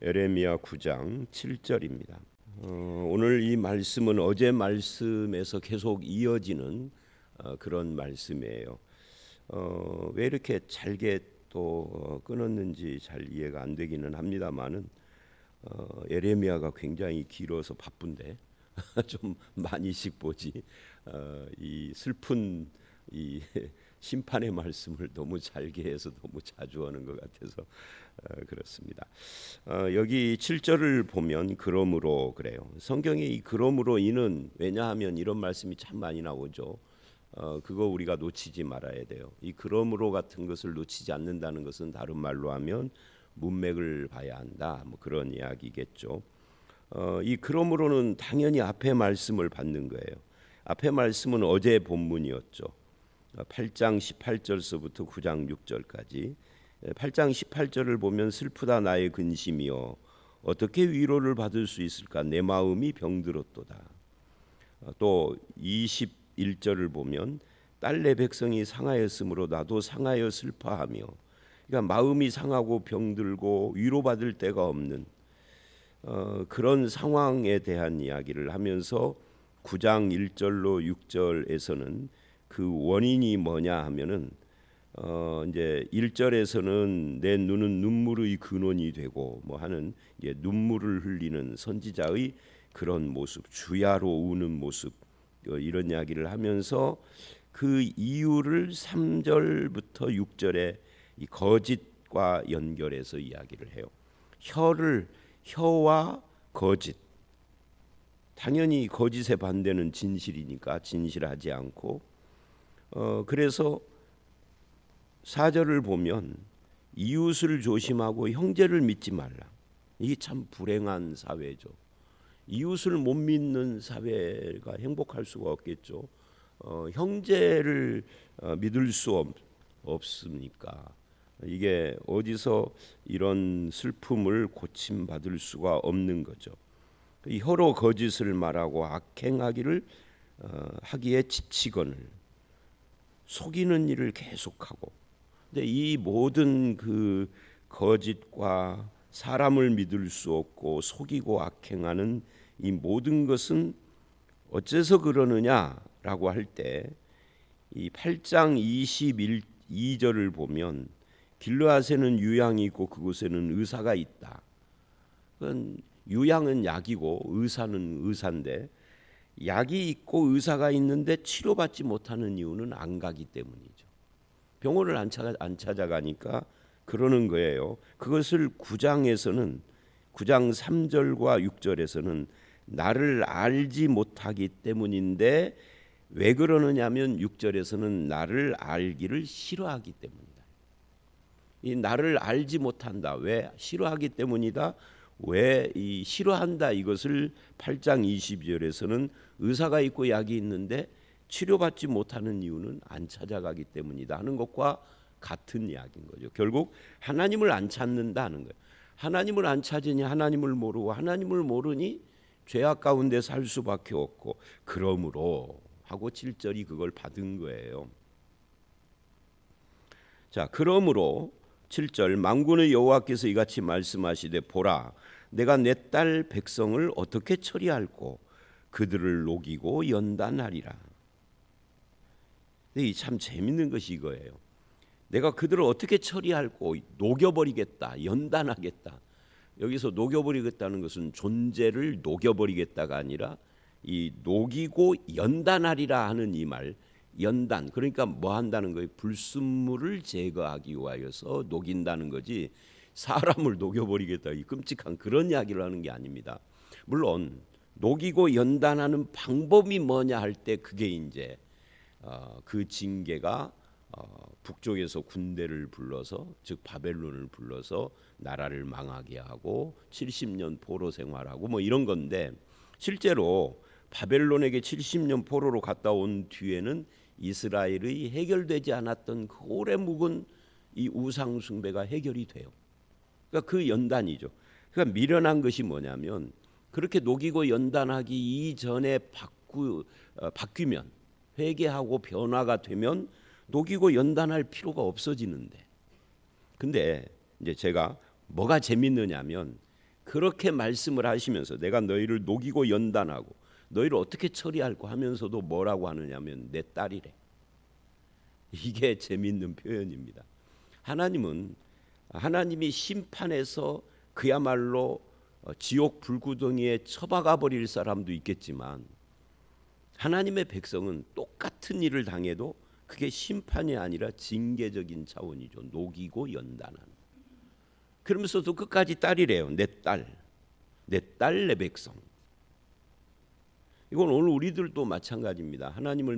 에레미야 9장 7절입니다. 오늘 이 말씀은 어제 말씀에서 계속 이어지는 그런 말씀이에요. 왜 이렇게 잘게 또 끊었는지 잘 이해가 안 되기는 합니다만은 에레미야가 굉장히 길어서 바쁜데 좀 많이씩 보지. 이 슬픈 이 심판의 말씀을 너무 잘게 해서 너무 자주 하는 것 같아서 그렇습니다. 여기 7절을 보면 그러므로 그래요. 성경에 이 그러므로 이는 왜냐하면 이런 말씀이 참 많이 나오죠. 그거 우리가 놓치지 말아야 돼요. 이 그러므로 같은 것을 놓치지 않는다는 것은 다른 말로 하면 문맥을 봐야 한다. 뭐 그런 이야기겠죠. 이 그러므로는 당연히 앞에 말씀을 받는 거예요. 앞에 말씀은 어제 본문이었죠. 8장 18절서부터 9장 6절까지 8장 18절을 보면 슬프다 나의 근심이여 어떻게 위로를 받을 수 있을까 내 마음이 병들었도다. 또 21절을 보면 딸 내 백성이 상하였으므로 나도 상하여 슬퍼하며 그러니까 마음이 상하고 병들고 위로받을 데가 없는 그런 상황에 대한 이야기를 하면서 9장 1절로 6절에서는 그 원인이 뭐냐 하면은 이제 1절에서는 내 눈은 눈물의 근원이 되고 뭐 하는 이제 눈물을 흘리는 선지자의 그런 모습, 주야로 우는 모습 이런 이야기를 하면서 그 이유를 3절부터 6절에 이 거짓과 연결해서 이야기를 해요. 혀와 거짓. 당연히 거짓의 반대는 진실이니까 진실하지 않고 그래서 4절을 보면 이웃을 조심하고 형제를 믿지 말라. 이게 참 불행한 사회죠. 이웃을 못 믿는 사회가 행복할 수가 없겠죠. 형제를 믿을 수 없습니까? 이게 어디서 이런 슬픔을 고침받을 수가 없는 거죠. 혀로 거짓을 말하고 악행하기를 하기에 지치거늘 속이는 일을 계속하고 근데 이 모든 그 거짓과 사람을 믿을 수 없고 속이고 악행하는 이 모든 것은 어째서 그러느냐라고 할 때 이 8장 21절을 보면 길르앗에는 유향이 있고 그곳에는 의사가 있다. 그건 유향은 약이고 의사는 의사인데 약이 있고 의사가 있는데 치료받지 못하는 이유는 안 가기 때문이죠. 병원을 안 찾아가니까 그러는 거예요. 그것을 9장 3절과 6절에서는 나를 알지 못하기 때문인데 왜 그러느냐면 6절에서는 나를 알기를 싫어하기 때문이다. 이 나를 알지 못한다. 왜 싫어하기 때문이다. 왜 이 싫어한다 이것을 8장 22절에서는 의사가 있고 약이 있는데 치료받지 못하는 이유는 안 찾아가기 때문이다 하는 것과 같은 이야기인 거죠. 결국 하나님을 안 찾는다는 거예요. 하나님을 안 찾으니 하나님을 모르고 하나님을 모르니 죄악 가운데 살 수밖에 없고 그러므로 하고 7절이 그걸 받은 거예요. 자, 그러므로 7절 만군의 여호와께서 이같이 말씀하시되 보라 내가 내 딸 백성을 어떻게 처리할꼬 그들을 녹이고 연단하리라. 이 참 재밌는 것이 이거예요. 내가 그들을 어떻게 처리할꼬 녹여버리겠다 연단하겠다. 여기서 녹여버리겠다는 것은 존재를 녹여버리겠다가 아니라 이 녹이고 연단하리라 하는 이 말 연단 그러니까 뭐 한다는 거예요? 불순물을 제거하기 위하여서 녹인다는 거지 사람을 녹여버리겠다 이 끔찍한 그런 이야기를 하는 게 아닙니다. 물론 녹이고 연단하는 방법이 뭐냐 할 때 그게 이제 그 징계가 북쪽에서 군대를 불러서 즉 바벨론을 불러서 나라를 망하게 하고 70년 포로 생활하고 뭐 이런 건데 실제로 바벨론에게 70년 포로로 갔다 온 뒤에는 이스라엘의 해결되지 않았던 그 오래 묵은 이 우상 숭배가 해결이 돼요. 그러니까 그 연단이죠. 그러니까 미련한 것이 뭐냐면 그렇게 녹이고 연단하기 이전에 바뀌면 회개하고 변화가 되면 녹이고 연단할 필요가 없어지는데 근데 이제 제가 뭐가 재밌느냐면 그렇게 말씀을 하시면서 내가 너희를 녹이고 연단하고 너희를 어떻게 처리할고 하면서도 뭐라고 하느냐면 내 딸이래. 이게 재미있는 표현입니다. 하나님이 심판해서 그야말로 지옥 불구덩이에 처박아 버릴 사람도 있겠지만 하나님의 백성은 똑같은 일을 당해도 그게 심판이 아니라 징계적인 차원이죠. 녹이고 연단하는. 그러면서도 끝까지 딸이래요. 내 딸, 내 딸, 내 백성. 이건 오늘 우리들도 마찬가지입니다. 하나님을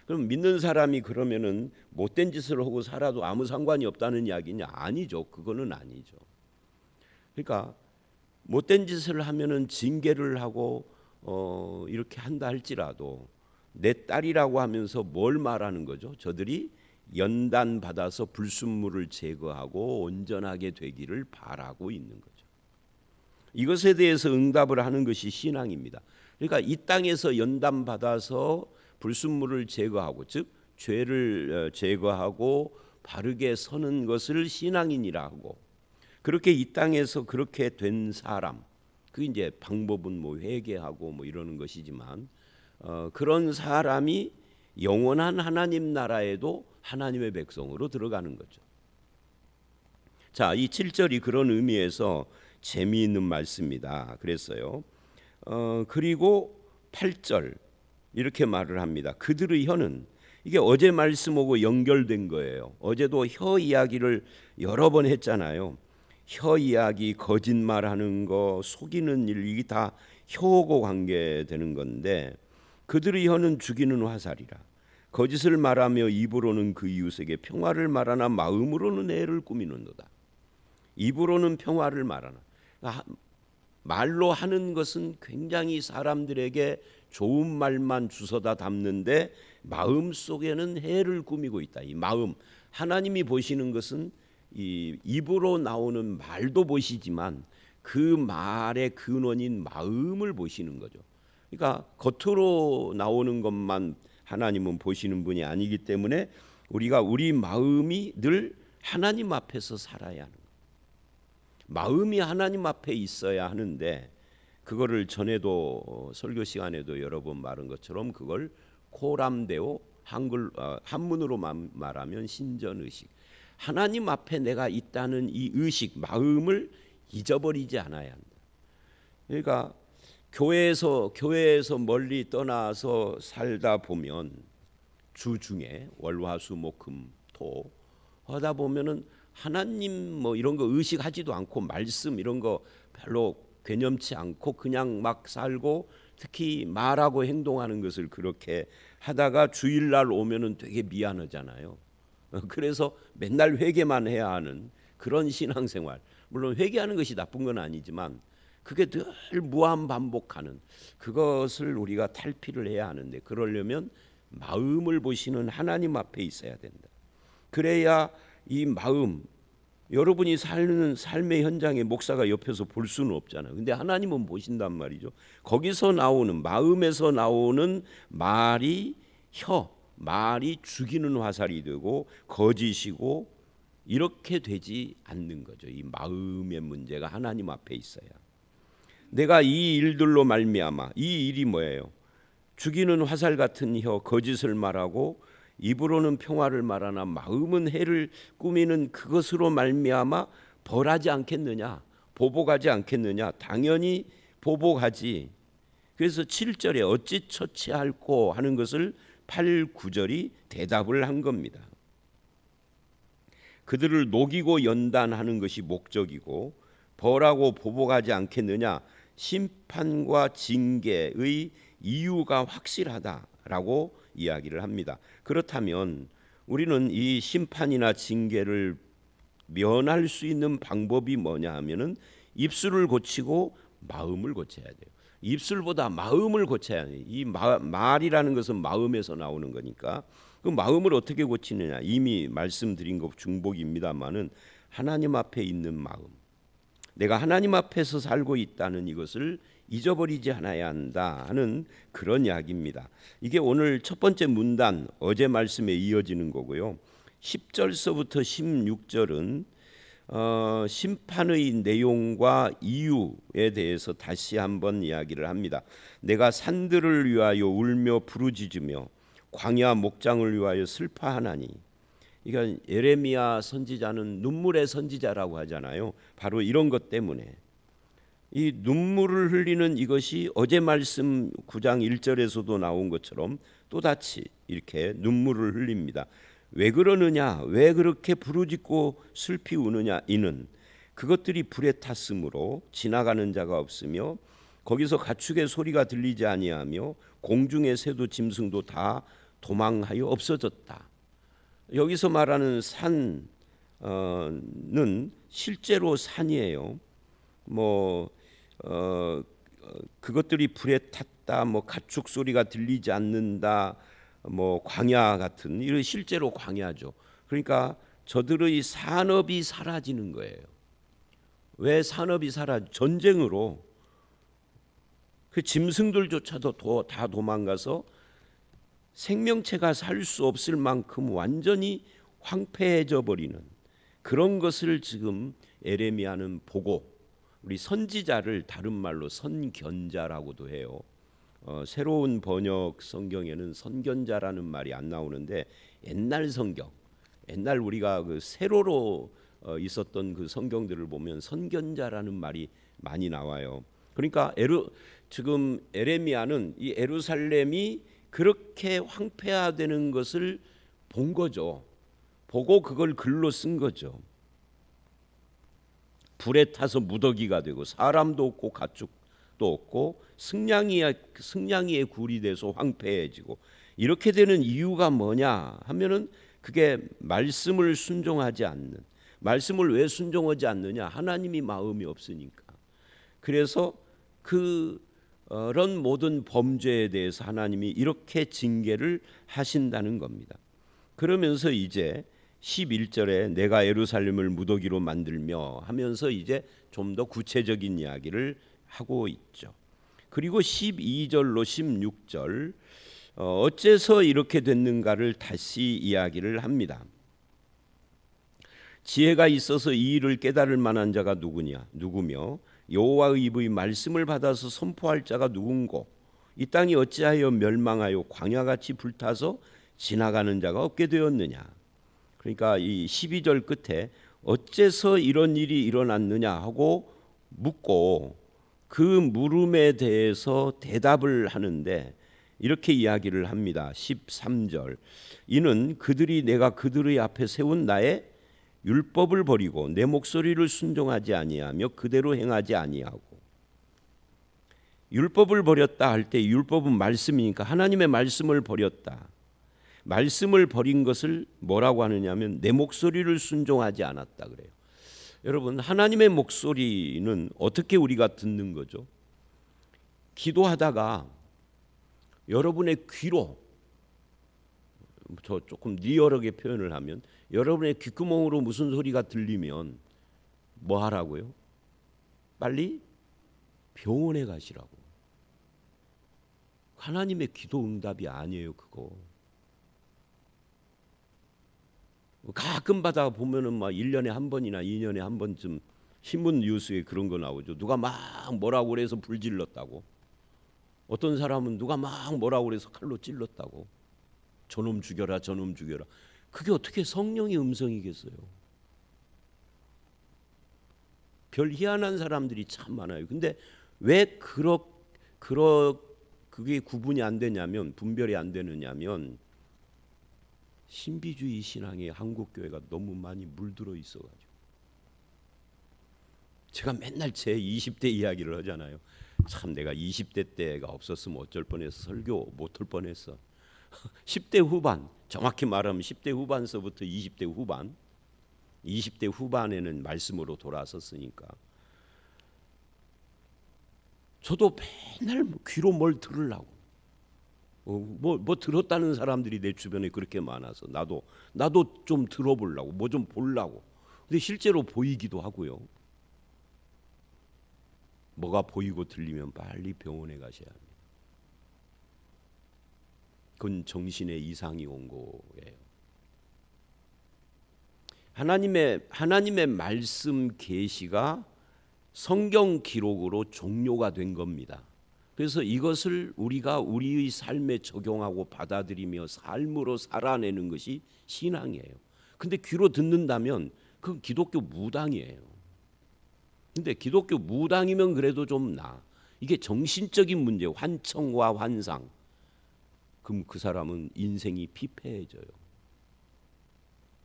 그럼 믿는 사람이 그러면은 못된 짓을 하고 살아도 아무 상관이 없다는 이야기냐? 아니죠. 그거는 아니죠. 그러니까 못된 짓을 하면은 징계를 하고 이렇게 한다 할지라도 내 딸이라고 하면서 뭘 말하는 거죠? 저들이 연단 받아서 불순물을 제거하고 온전하게 되기를 바라고 있는 거죠. 이것에 대해서 응답을 하는 것이 신앙입니다. 그러니까 이 땅에서 연단 받아서 불순물을 제거하고 즉 죄를 제거하고 바르게 서는 것을 신앙인이라 하고 그렇게 이 땅에서 그렇게 된 사람 그 이제 방법은 뭐 회개하고 뭐 이러는 것이지만 그런 사람이 영원한 하나님 나라에도 하나님의 백성으로 들어가는 거죠. 자, 이 7절이 그런 의미에서 재미있는 말씀이다 그랬어요. 그리고 8절 이렇게 말을 합니다. 그들의 혀는 이게 어제 말씀하고 연결된 거예요. 어제도 혀 이야기를 여러 번 했잖아요. 혀 이야기, 거짓말하는 거, 속이는 일 이게 다 혀하고 관계되는 건데 그들의 혀는 죽이는 화살이라. 거짓을 말하며 입으로는 그 이웃에게 평화를 말하나 마음으로는 애를 꾸미는도다. 입으로는 평화를 말하나. 말로 하는 것은 굉장히 사람들에게 좋은 말만 주워다 담는데 마음 속에는 해를 꾸미고 있다. 이 마음 하나님이 보시는 것은 이 입으로 나오는 말도 보시지만 그 말의 근원인 마음을 보시는 거죠. 그러니까 겉으로 나오는 것만 하나님은 보시는 분이 아니기 때문에 우리가 우리 마음이 늘 하나님 앞에서 살아야 하는 거예요. 마음이 하나님 앞에 있어야 하는데 그거를 전에도 설교 시간에도 여러 번 말한 것처럼 그걸 코람데오 한문으로 말하면 신전의식 하나님 앞에 내가 있다는 이 의식 마음을 잊어버리지 않아야 한다. 그러니까 교회에서 멀리 떠나서 살다 보면 주 중에 월화수목금토 하다 보면은 하나님 뭐 이런 거 의식하지도 않고 말씀 이런 거 별로 괴념치 않고 그냥 막 살고 특히 말하고 행동하는 것을 그렇게 하다가 주일날 오면은 되게 미안하잖아요. 그래서 맨날 회개만 해야 하는 그런 신앙생활. 물론 회개하는 것이 나쁜 건 아니지만 그게 늘 무한 반복하는 그것을 우리가 탈피를 해야 하는데 그러려면 마음을 보시는 하나님 앞에 있어야 된다. 그래야 이 마음 여러분이 사는 삶의 현장에 목사가 옆에서 볼 수는 없잖아요. 근데 하나님은 보신단 말이죠. 거기서 나오는 마음에서 나오는 말이 말이 죽이는 화살이 되고 거짓이고 이렇게 되지 않는 거죠. 이 마음의 문제가 하나님 앞에 있어야. 내가 이 일들로 말미암아 이 일이 뭐예요? 죽이는 화살 같은 혀 거짓을 말하고 입으로는 평화를 말하나 마음은 해를 꾸미는 그것으로 말미암아 벌하지 않겠느냐? 보복하지 않겠느냐? 당연히 보복하지. 그래서 7절에 어찌 처치할꼬 하는 것을 8, 9절이 대답을 한 겁니다. 그들을 녹이고 연단하는 것이 목적이고 벌하고 보복하지 않겠느냐? 심판과 징계의 이유가 확실하다라고 이야기를 합니다. 그렇다면 우리는 이 심판이나 징계를 면할 수 있는 방법이 뭐냐 하면은 입술을 고치고 마음을 고쳐야 돼요. 입술보다 마음을 고쳐야 해요. 이 말이라는 것은 마음에서 나오는 거니까 그 마음을 어떻게 고치느냐 이미 말씀드린 것 중복입니다만은 하나님 앞에 있는 마음 내가 하나님 앞에서 살고 있다는 이것을 잊어버리지 않아야 한다 하는 그런 이야기입니다. 이게 오늘 첫 번째 문단 어제 말씀에 이어지는 거고요. 10절서부터 16절은 심판의 내용과 이유에 대해서 다시 한번 이야기를 합니다. 내가 산들을 위하여 울며 부르짖으며 광야 목장을 위하여 슬퍼하나니. 그러니까 예레미야 선지자는 눈물의 선지자라고 하잖아요. 바로 이런 것 때문에 이 눈물을 흘리는 이것이 어제 말씀 9장 1절에서도 나온 것처럼 또다시 이렇게 눈물을 흘립니다. 왜 그러느냐? 왜 그렇게 부르짖고 슬피 우느냐? 이는 그것들이 불에 탔으므로 지나가는 자가 없으며 거기서 가축의 소리가 들리지 아니하며 공중의 새도 짐승도 다 도망하여 없어졌다. 여기서 말하는 산은 실제로 산이에요. 그것들이 불에 탔다, 가축 소리가 들리지 않는다, 광야 같은 이런 실제로 광야죠. 그러니까 저들의 산업이 사라지는 거예요. 왜 산업이 전쟁으로 그 짐승들조차도 다 도망가서 생명체가 살 수 없을 만큼 완전히 황폐해져 버리는 그런 것을 지금 에레미야는 보고, 우리 선지자를 다른 말로 선견자라고도 해요. 새로운 번역 성경에는 선견자라는 말이 안 나오는데 옛날 성경, 옛날 우리가 그 세로로 있었던 그 성경들을 보면 선견자라는 말이 많이 나와요. 그러니까 지금 에레미야는 이 예루살렘이 그렇게 황폐화되는 것을 본 거죠. 보고 그걸 글로 쓴 거죠. 불에 타서 무더기가 되고 사람도 없고 가축도 없고 승냥이의 굴이 돼서 황폐해지고, 이렇게 되는 이유가 뭐냐 하면은 그게 말씀을 순종하지 않는, 말씀을 왜 순종하지 않느냐? 하나님이 마음이 없으니까. 그래서 그런 모든 범죄에 대해서 하나님이 이렇게 징계를 하신다는 겁니다. 그러면서 이제 11절에 내가 예루살렘을 무더기로 만들며 하면서 이제 좀 더 구체적인 이야기를 하고 있죠. 그리고 12절로 16절 어째서 이렇게 됐는가를 다시 이야기를 합니다. 지혜가 있어서 이 일을 깨달을 만한 자가 누구며 여호와의 입의 말씀을 받아서 선포할 자가 누군고, 이 땅이 어찌하여 멸망하여 광야같이 불타서 지나가는 자가 없게 되었느냐. 그러니까 이 12절 끝에 어째서 이런 일이 일어났느냐 하고 묻고 그 물음에 대해서 대답을 하는데 이렇게 이야기를 합니다. 13절 이는 그들이 내가 그들의 앞에 세운 나의 율법을 버리고 내 목소리를 순종하지 아니하며 그대로 행하지 아니하고. 율법을 버렸다 할 때 율법은 말씀이니까 하나님의 말씀을 버렸다. 말씀을 버린 것을 뭐라고 하느냐면 내 목소리를 순종하지 않았다 그래요. 여러분, 하나님의 목소리는 어떻게 우리가 듣는 거죠? 기도하다가 여러분의 귀로, 저 조금 리얼하게 표현을 하면 여러분의 귓구멍으로 무슨 소리가 들리면 뭐 하라고요? 빨리 병원에 가시라고. 하나님의 기도 응답이 아니에요, 그거. 가끔 받아 보면은 막 1년에 한 번이나 2년에 한 번쯤 신문 뉴스에 그런 거 나오죠. 누가 막 뭐라고 그래서 불질렀다고. 어떤 사람은 누가 막 뭐라고 그래서 칼로 찔렀다고. 저놈 죽여라, 저놈 죽여라. 그게 어떻게 성령의 음성이겠어요? 별 희한한 사람들이 참 많아요. 근데 왜 그게 구분이 안 되냐면, 분별이 안 되느냐면 신비주의 신앙에 한국 교회가 너무 많이 물들어 있어가지고. 제가 맨날 제 20대 이야기를 하잖아요. 참 내가 20대 때가 없었으면 어쩔 뻔했어. 설교 못할 뻔했어. 10대 후반, 정확히 말하면 10대 후반서부터 20대 후반, 20대 후반에는 말씀으로 돌아섰으니까 저도 맨날 귀로 뭘 들으려고 뭐 들었다는 사람들이 내 주변에 그렇게 많아서 나도 좀 들어보려고, 뭐 좀 보려고. 근데 실제로 보이기도 하고요. 뭐가 보이고 들리면 빨리 병원에 가셔야 합니다. 그건 정신의 이상이 온 거예요. 하나님의 말씀 계시가 성경 기록으로 종료가 된 겁니다. 그래서 이것을 우리가 우리의 삶에 적용하고 받아들이며 삶으로 살아내는 것이 신앙이에요. 근데 귀로 듣는다면 그건 기독교 무당이에요. 근데 기독교 무당이면 그래도 좀 나아. 이게 정신적인 문제, 환청과 환상. 그럼 그 사람은 인생이 피폐해져요.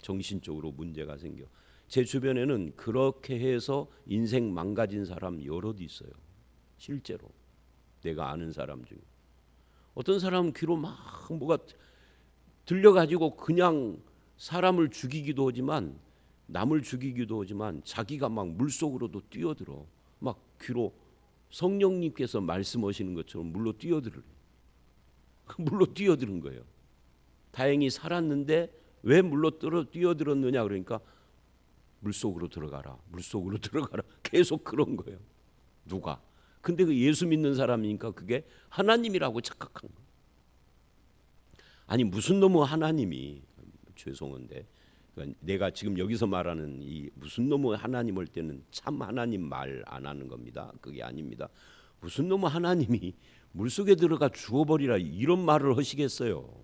정신적으로 문제가 생겨. 제 주변에는 그렇게 해서 인생 망가진 사람 여럿 있어요. 실제로 내가 아는 사람 중에. 어떤 사람은 귀로 막 뭐가 들려가지고 그냥 사람을 죽이기도 하지만, 남을 죽이기도 하지만 자기가 막 물속으로도 뛰어들어. 막 귀로 성령님께서 말씀하시는 것처럼 물로 뛰어들어요. 물로 뛰어드는 거예요. 다행히 살았는데 왜 물로 뛰어들었느냐 그러니까 물속으로 들어가라. 물속으로 들어가라. 계속 그런 거예요. 누가? 근데 그 예수 믿는 사람이니까 그게 하나님이라고 착각한 거예요. 아니 무슨 놈의 하나님이, 죄송한데 그러니까 내가 지금 여기서 말하는 이 무슨 놈의 하나님 할 때는 참 하나님 말 안 하는 겁니다. 그게 아닙니다. 무슨 놈의 하나님이 물속에 들어가 죽어버리라 이런 말을 하시겠어요.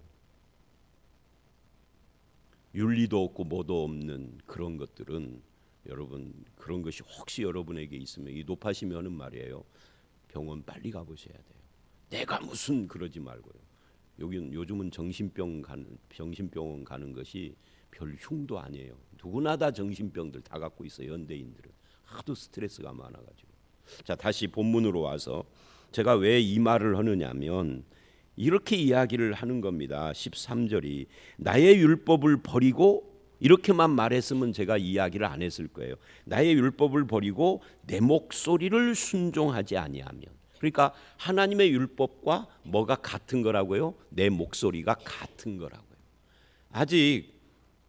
윤리도 없고 뭐도 없는 그런 것들은, 여러분 그런 것이 혹시 여러분에게 있으면 이 높아시면은 말이에요, 병원 빨리 가보셔야 돼요. 내가 무슨 그러지 말고요. 여기는 요즘은 정신병원 가는 것이 별 흉도 아니에요. 누구나 다 정신병들 다 갖고 있어요. 현대인들은 하도 스트레스가 많아가지고. 자, 다시 본문으로 와서 제가 왜 이 말을 하느냐면 이렇게 이야기를 하는 겁니다. 13절이 나의 율법을 버리고, 이렇게만 말했으면 제가 이야기를 안 했을 거예요. 나의 율법을 버리고 내 목소리를 순종하지 아니하면. 그러니까 하나님의 율법과 뭐가 같은 거라고요? 내 목소리가 같은 거라고요. 아직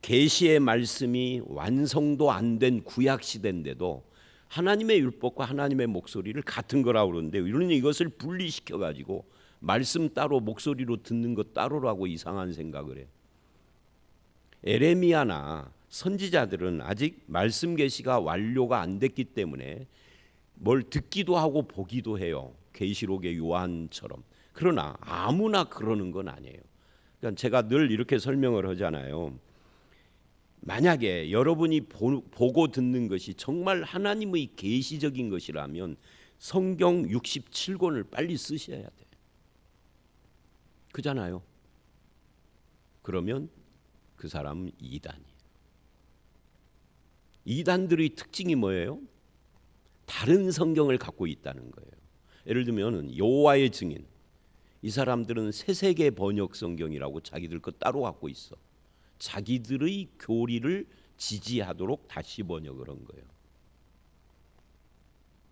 계시의 말씀이 완성도 안 된 구약 시대인데도 하나님의 율법과 하나님의 목소리를 같은 거라고 그러는데, 이런 이것을 분리시켜 가지고 말씀 따로 목소리로 듣는 것 따로라고 이상한 생각을 해요. 에레미야나 선지자들은 아직 말씀 계시가 완료가 안 됐기 때문에 뭘 듣기도 하고 보기도 해요. 계시록의 요한처럼. 그러나 아무나 그러는 건 아니에요. 그러니까 제가 늘 이렇게 설명을 하잖아요. 만약에 여러분이 보고 듣는 것이 정말 하나님의 계시적인 것이라면 성경 67권을 빨리 쓰셔야 돼. 그잖아요. 그러면 그 사람은 이단이에요. 이단들의 특징이 뭐예요? 다른 성경을 갖고 있다는 거예요. 예를 들면 여호와의 증인, 이 사람들은 새세계 번역 성경이라고 자기들 거 따로 갖고 있어. 자기들의 교리를 지지하도록 다시 번역을 한 거예요.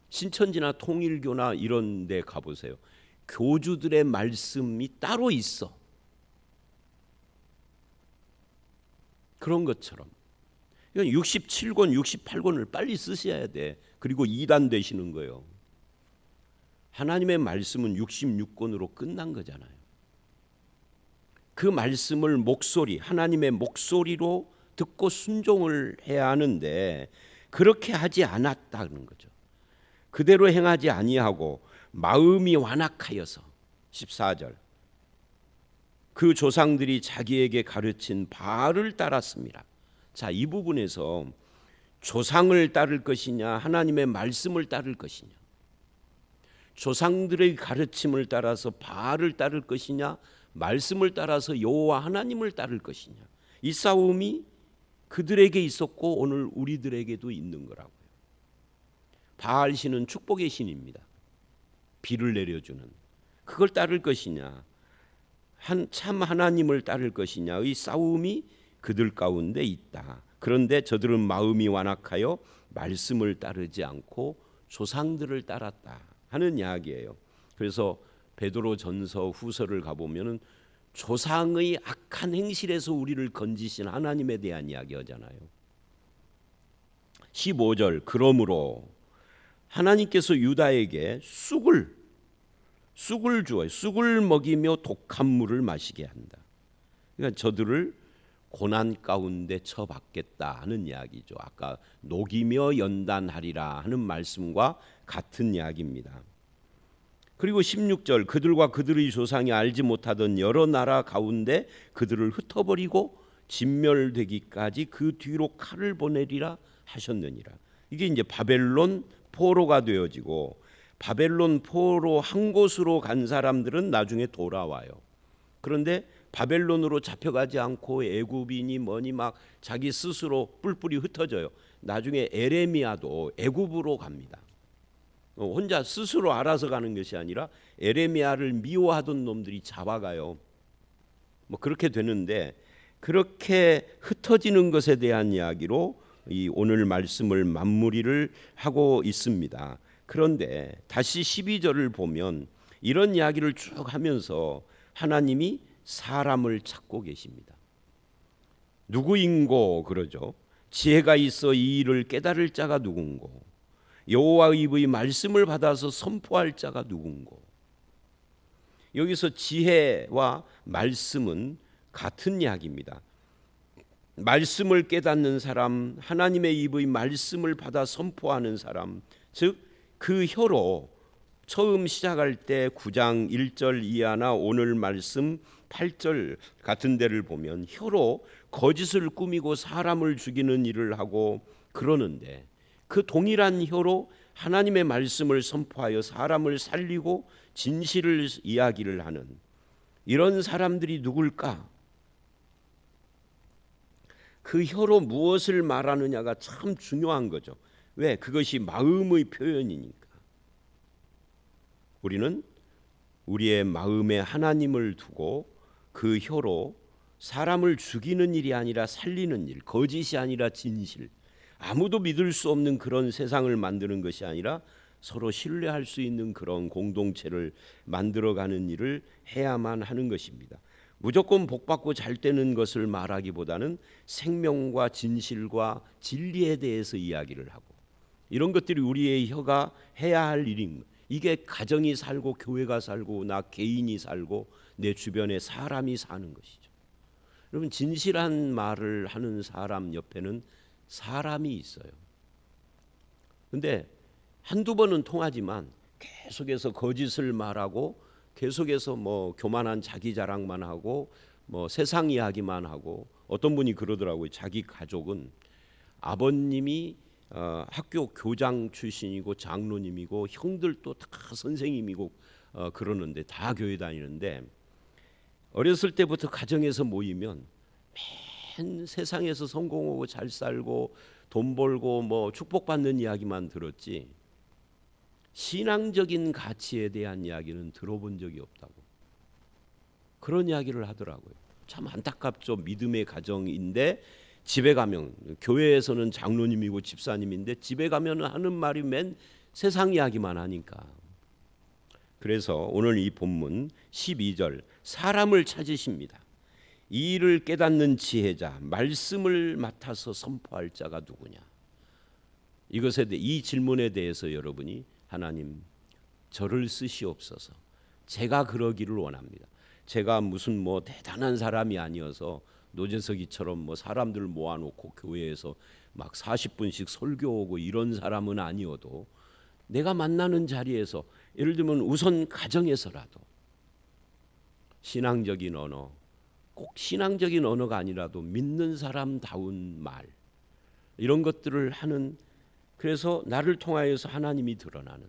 신천지나 통일교나 이런 데 가보세요. 교주들의 말씀이 따로 있어. 그런 것처럼 67권, 68권을 빨리 쓰셔야 돼. 그리고 이단 되시는 거예요. 하나님의 말씀은 66권으로 끝난 거잖아요. 그 말씀을 하나님의 목소리로 듣고 순종을 해야 하는데 그렇게 하지 않았다는 거죠. 그대로 행하지 아니하고 마음이 완악하여서 14절 그 조상들이 자기에게 가르친 바알을 따랐습니다. 자, 이 부분에서 조상을 따를 것이냐 하나님의 말씀을 따를 것이냐, 조상들의 가르침을 따라서 바알을 따를 것이냐 말씀을 따라서 여호와 하나님을 따를 것이냐, 이 싸움이 그들에게 있었고 오늘 우리들에게도 있는 거라고요. 바알 신은 축복의 신입니다. 비를 내려주는, 그걸 따를 것이냐 참 하나님을 따를 것이냐의 싸움이 그들 가운데 있다. 그런데 저들은 마음이 완악하여 말씀을 따르지 않고 조상들을 따랐다 하는 이야기예요. 그래서 베드로전서 후서를 가보면은 조상의 악한 행실에서 우리를 건지신 하나님에 대한 이야기하잖아요. 15절 그러므로 하나님께서 유다에게 쑥을 주어요. 쑥을 먹이며 독한 물을 마시게 한다. 그러니까 저들을 고난 가운데 처받겠다 하는 이야기죠. 아까 녹이며 연단하리라 하는 말씀과 같은 이야기입니다. 그리고 16절 그들과 그들의 조상이 알지 못하던 여러 나라 가운데 그들을 흩어버리고 진멸되기까지 그 뒤로 칼을 보내리라 하셨느니라. 이게 이제 바벨론 포로가 되어지고 바벨론 포로 한 곳으로 간 사람들은 나중에 돌아와요. 그런데 바벨론으로 잡혀가지 않고 애굽이니 뭐니 막 자기 스스로 뿔뿔이 흩어져요. 나중에 에레미야도 애굽으로 갑니다. 혼자 스스로 알아서 가는 것이 아니라 에레미야를 미워하던 놈들이 잡아가요. 뭐 그렇게 되는데 그렇게 흩어지는 것에 대한 이야기로 이 오늘 말씀을 마무리를 하고 있습니다. 그런데 다시 12절을 보면 이런 이야기를 쭉 하면서 하나님이 사람을 찾고 계십니다. 누구인고 그러죠. 지혜가 있어 이 일을 깨달을 자가 누군고 여호와의 입의 말씀을 받아서 선포할 자가 누군고. 여기서 지혜와 말씀은 같은 이야기입니다. 말씀을 깨닫는 사람, 하나님의 입의 말씀을 받아 선포하는 사람, 즉 그 혀로 처음 시작할 때 9장 1절 이하나 오늘 말씀 8절 같은 데를 보면 혀로 거짓을 꾸미고 사람을 죽이는 일을 하고 그러는데 그 동일한 혀로 하나님의 말씀을 선포하여 사람을 살리고 진실을 이야기를 하는 이런 사람들이 누굴까? 그 혀로 무엇을 말하느냐가 참 중요한 거죠. 왜? 그것이 마음의 표현이니까. 우리는 우리의 마음에 하나님을 두고 그 혀로 사람을 죽이는 일이 아니라 살리는 일, 거짓이 아니라 진실, 아무도 믿을 수 없는 그런 세상을 만드는 것이 아니라 서로 신뢰할 수 있는 그런 공동체를 만들어가는 일을 해야만 하는 것입니다. 무조건 복받고 잘 되는 것을 말하기보다는 생명과 진실과 진리에 대해서 이야기를 하고 이런 것들이 우리의 혀가 해야 할 일입니다. 이게 가정이 살고 교회가 살고 나 개인이 살고 내 주변에 사람이 사는 것이죠. 여러분 진실한 말을 하는 사람 옆에는 사람이 있어요. 근데 한두 번은 통하지만 계속해서 거짓을 말하고 계속해서 뭐 교만한 자기 자랑만 하고 뭐 세상 이야기만 하고 어떤 분이 그러더라고요. 자기 가족은 아버님이 학교 교장 출신이고 장로님이고 형들도 다 선생님이고 그러는데 다 교회 다니는데 어렸을 때부터 가정에서 모이면 맨 세상에서 성공하고 잘 살고 돈 벌고 뭐 축복받는 이야기만 들었지 신앙적인 가치에 대한 이야기는 들어본 적이 없다고 그런 이야기를 하더라고요. 참 안타깝죠. 믿음의 가정인데 집에 가면 교회에서는 장로님이고 집사님인데 집에 가면 하는 말이 맨 세상 이야기만 하니까. 그래서 오늘 이 본문 12절 사람을 찾으십니다. 이 일을 깨닫는 지혜자, 말씀을 맡아서 선포할 자가 누구냐. 이것에 대해 이 질문에 대해서 여러분이 하나님 저를 쓰시옵소서. 제가 그러기를 원합니다. 제가 무슨 뭐 대단한 사람이 아니어서 노재석이처럼 뭐 사람들 모아놓고 교회에서 막 40분씩 설교하고 이런 사람은 아니어도 내가 만나는 자리에서 예를 들면 우선 가정에서라도 신앙적인 언어, 꼭 신앙적인 언어가 아니라도 믿는 사람다운 말 이런 것들을 하는 그래서 나를 통하여서 하나님이 드러나는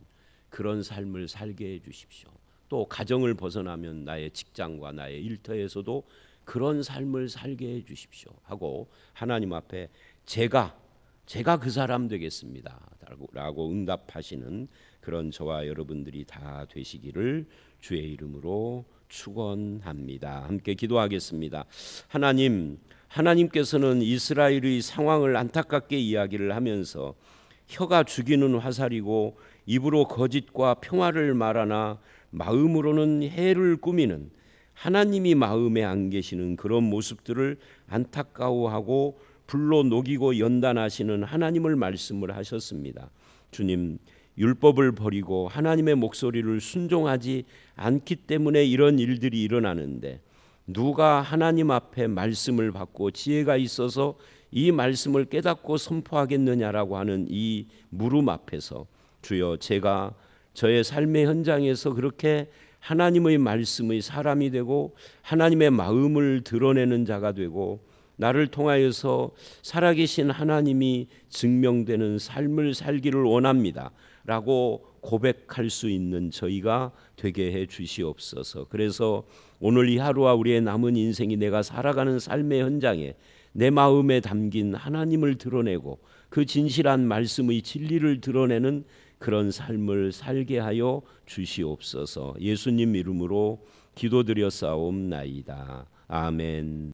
그런 삶을 살게 해 주십시오. 또 가정을 벗어나면 나의 직장과 나의 일터에서도 그런 삶을 살게 해 주십시오 하고 하나님 앞에 제가 그 사람 되겠습니다 라고 응답하시는 그런 저와 여러분들이 다 되시기를 주의 이름으로 축원합니다. 함께 기도하겠습니다. 하나님께서는 이스라엘의 상황을 안타깝게 이야기를 하면서 혀가 죽이는 화살이고 입으로 거짓과 평화를 말하나 마음으로는 해를 꾸미는 하나님이 마음에 안 계시는 그런 모습들을 안타까워하고 불로 녹이고 연단하시는 하나님을 말씀을 하셨습니다. 주님, 율법을 버리고 하나님의 목소리를 순종하지 않기 때문에 이런 일들이 일어나는데 누가 하나님 앞에 말씀을 받고 지혜가 있어서 이 말씀을 깨닫고 선포하겠느냐라고 하는 이 물음 앞에서 주여, 제가 저의 삶의 현장에서 그렇게 하나님의 말씀의 사람이 되고 하나님의 마음을 드러내는 자가 되고 나를 통하여서 살아계신 하나님이 증명되는 삶을 살기를 원합니다 라고 고백할 수 있는 저희가 되게 해 주시옵소서. 그래서 오늘 이 하루와 우리의 남은 인생이 내가 살아가는 삶의 현장에 내 마음에 담긴 하나님을 드러내고 그 진실한 말씀의 진리를 드러내는 그런 삶을 살게 하여 주시옵소서. 예수님 이름으로 기도드렸사옵나이다. 아멘.